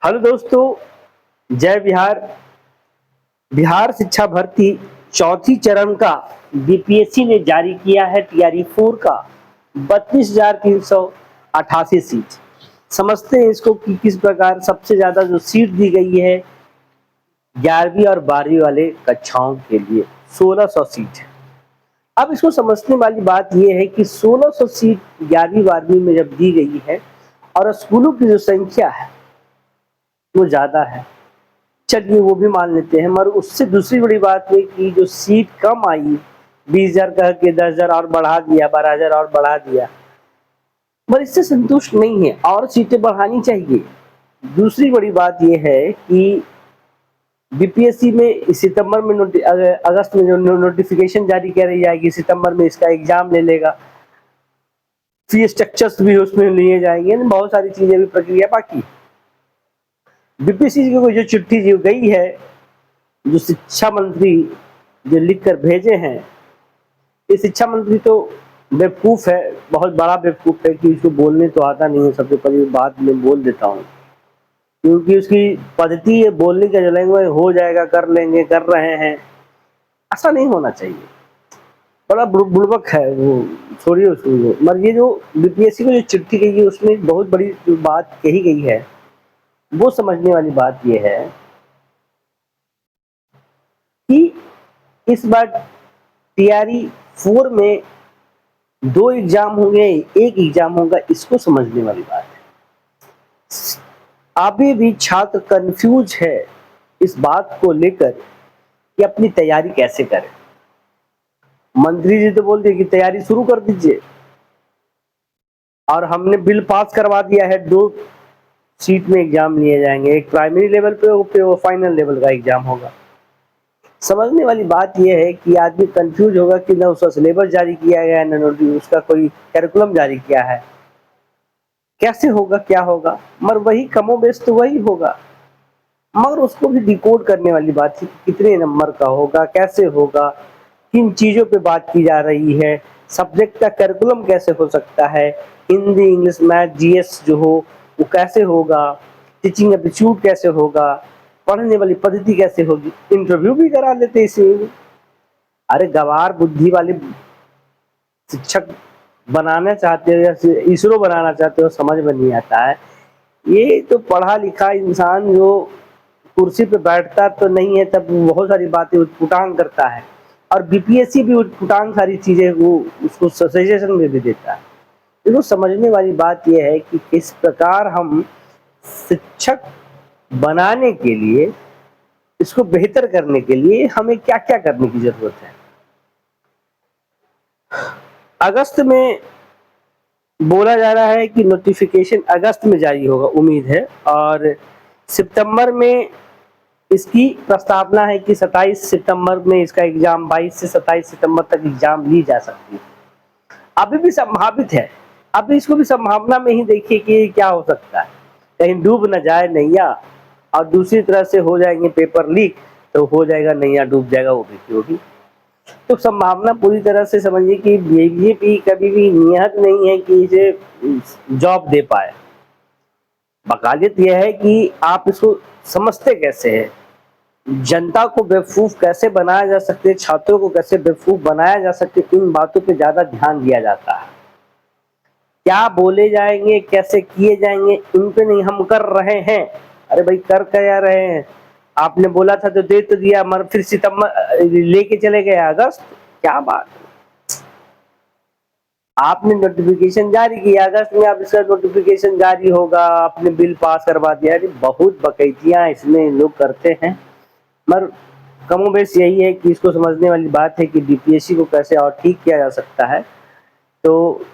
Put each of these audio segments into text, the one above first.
Hello दोस्तों, जय बिहार। बिहार शिक्षा भर्ती चौथी चरण का बीपीएससी ने जारी किया है टीआरई 4 का 32,388 सीट। समझते हैं इसको कि किस प्रकार सबसे ज्यादा जो सीट दी गई है 11वीं और 12वीं वाले कक्षाओं के लिए 1600 सीट है। अब इसको समझने वाली बात यह है कि 1600 सीट 11वीं 12वीं में जब दी गई है और स्कूलों की जो संख्या है वो ज्यादा है, चलिए वो भी मान लेते हैं, मगर उससे दूसरी बड़ी बात है कि जो सीट कम आई 20,000 कह के 10,000 और बढ़ा दिया, 12,000 और बढ़ा दिया, पर इससे संतुष्ट नहीं है और सीटें बढ़ानी चाहिए। दूसरी बड़ी बात यह है कि बीपीएससी में सितंबर में अगस्त में जो नोटिफिकेशन जारी करी जाएगी, सितंबर में इसका एग्जाम ले लेगा, फी स्ट्रक्चर्स भी उसमें लिए जाएंगे, बहुत सारी चीजें भी प्रक्रिया बाकी। बीपीएससी को जो चिट्ठी जो गई है, जो शिक्षा मंत्री जो लिख कर भेजे हैं, ये शिक्षा मंत्री तो बेवकूफ है, बहुत बड़ा बेवकूफ है कि इसको बोलने तो आता नहीं है। सबसे पहली बात मैं बोल देता हूँ, क्योंकि उसकी पद्धति है बोलने का, जलेंगे हो जाएगा, कर लेंगे, कर रहे हैं, ऐसा नहीं होना चाहिए। बड़ा बुड़बक है वो, छोड़िए उसको। मगर ये जो बीपीएससी को जो चिट्ठी गई है उसमें बहुत बड़ी जो बात कही गई है वो समझने वाली बात यह है कि इस बार टीआरई 4 में 2 एग्जाम होंगे, 1 एग्जाम होगा, इसको समझने वाली बात है। अभी भी छात्र कंफ्यूज है इस बात को लेकर कि अपनी तैयारी कैसे करें। मंत्री जी तो बोलते हैं कि तैयारी शुरू कर दीजिए, और हमने बिल पास करवा दिया है, 2 सीट में एग्जाम लिए जाएंगे, एक प्राइमरी लेवल पे फिर वो फाइनल लेवल का एग्जाम होगा। समझने वाली बात यह है कि आदमी कंफ्यूज होगा कि न उसका सिलेबस जारी किया गया है, न उसका कोई कैरिकुलम जारी किया है, कैसे होगा, क्या होगा। मगर वही कमोबेश तो वही होगा, मगर उसको भी डिकोड करने वाली बात है, कितने नंबर का होगा, कैसे होगा, किन चीजों पे बात की जा रही है, सब्जेक्ट का कैरिकुलम कैसे हो सकता है, हिंदी, इंग्लिश, मैथ, जीएस जो हो वो कैसे होगा, टीचिंग एप्टीट्यूड कैसे होगा, पढ़ने वाली पद्धति कैसे होगी, इंटरव्यू भी करा लेते इसमें। अरे गवार बुद्धि वाले शिक्षक बनाना चाहते हो या इसरो बनाना चाहते हो, समझ में नहीं आता है। ये तो पढ़ा लिखा इंसान जो कुर्सी पे बैठता तो नहीं है, तब बहुत सारी बातें उटपुटांग करता है, और बीपीएससी भी उटपुटांग सारी चीजें वो उसको सजेशन में भी देता है। तो समझने वाली बात यह है कि किस प्रकार हम शिक्षक बनाने के लिए, इसको बेहतर करने के लिए हमें क्या क्या करने की जरूरत है। अगस्त में बोला जा रहा है कि नोटिफिकेशन अगस्त में जारी होगा, उम्मीद है, और सितंबर में इसकी प्रस्तावना है कि 27 सितंबर में इसका एग्जाम, 22 से 27 सितंबर तक एग्जाम ली जा सकती है। अभी भी संभावित है, अभी इसको भी संभावना में ही देखिए कि क्या हो सकता है, कहीं डूब न जाए नैया, और दूसरी तरह से हो जाएंगे पेपर लीक, तो हो जाएगा नैया डूब जाएगा, वो भी होगी। तो संभावना पूरी तरह से समझिए कि बीजेपी कभी भी नियत नहीं है कि इसे जॉब दे पाए। वकालत यह है कि आप इसको समझते कैसे हैं, जनता को बेवकूफ कैसे बनाया जा सकते है, छात्रों को कैसे बेवकूफ बनाया जा सकते, इन बातों पे ज्यादा ध्यान दिया जाता है। क्या बोले जाएंगे, कैसे किए जाएंगे, इन पे नहीं, हम कर रहे हैं। अरे भाई कर क्या रहे हैं, आपने बोला था तो दे तो दिया, मगर फिर सितंबर लेके चले गए अगस्त, क्या बात। आपने नोटिफिकेशन जारी किया अगस्त में, अब इसका नोटिफिकेशन जारी होगा, आपने बिल पास करवा दिया। अरे बहुत बकैतियां इसमें लोग करते हैं, मगर कमोबेश यही है कि इसको समझने वाली बात है कि बीपीएससी को कैसे और ठीक किया जा सकता है। तो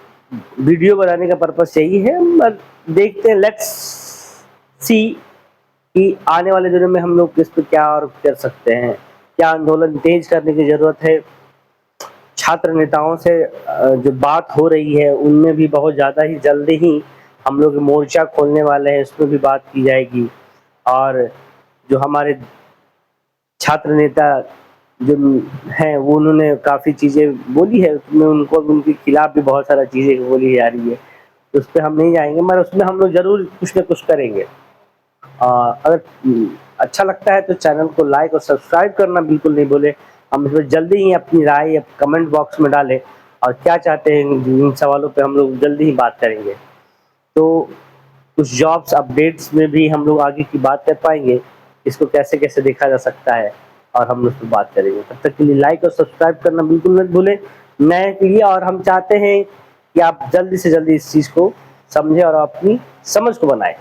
वीडियो बनाने का पर्पस यही है, मगर देखते हैं, लेट्स सी कि आने वाले दिनों में हम लोग इस पर क्या और कर सकते हैं, क्या आंदोलन तेज करने की जरूरत है। छात्र नेताओं से जो बात हो रही है उनमें भी बहुत ज़्यादा ही जल्दी ही हम लोग मोर्चा खोलने वाले हैं, इसमें भी बात की जाएगी। और जो हमारे छात्र नेता जो हैं वो उन्होंने काफ़ी चीज़ें बोली है, उसमें उनको उनके खिलाफ भी बहुत सारा चीज़ें बोली जा रही है, तो उस पर हम नहीं जाएंगे, मगर उसमें हम लोग जरूर कुछ न कुछ करेंगे। अगर अच्छा लगता है तो चैनल को लाइक और सब्सक्राइब करना बिल्कुल नहीं भूलें। हम इसमें जल्दी ही अपनी राय कमेंट बॉक्स में डालें और क्या चाहते हैं इन सवालों पे हम लोग जल्दी ही बात करेंगे। तो कुछ जॉब्स अपडेट्स में भी हम लोग आगे की बात कर पाएंगे, इसको कैसे-कैसे देखा जा सकता है और हम उस पे बात करेंगे। तब तक के लिए लाइक और सब्सक्राइब करना बिल्कुल मत भूलें नए के लिए, और हम चाहते हैं कि आप जल्दी से जल्दी इस चीज़ को समझें और अपनी समझ को बनाएँ।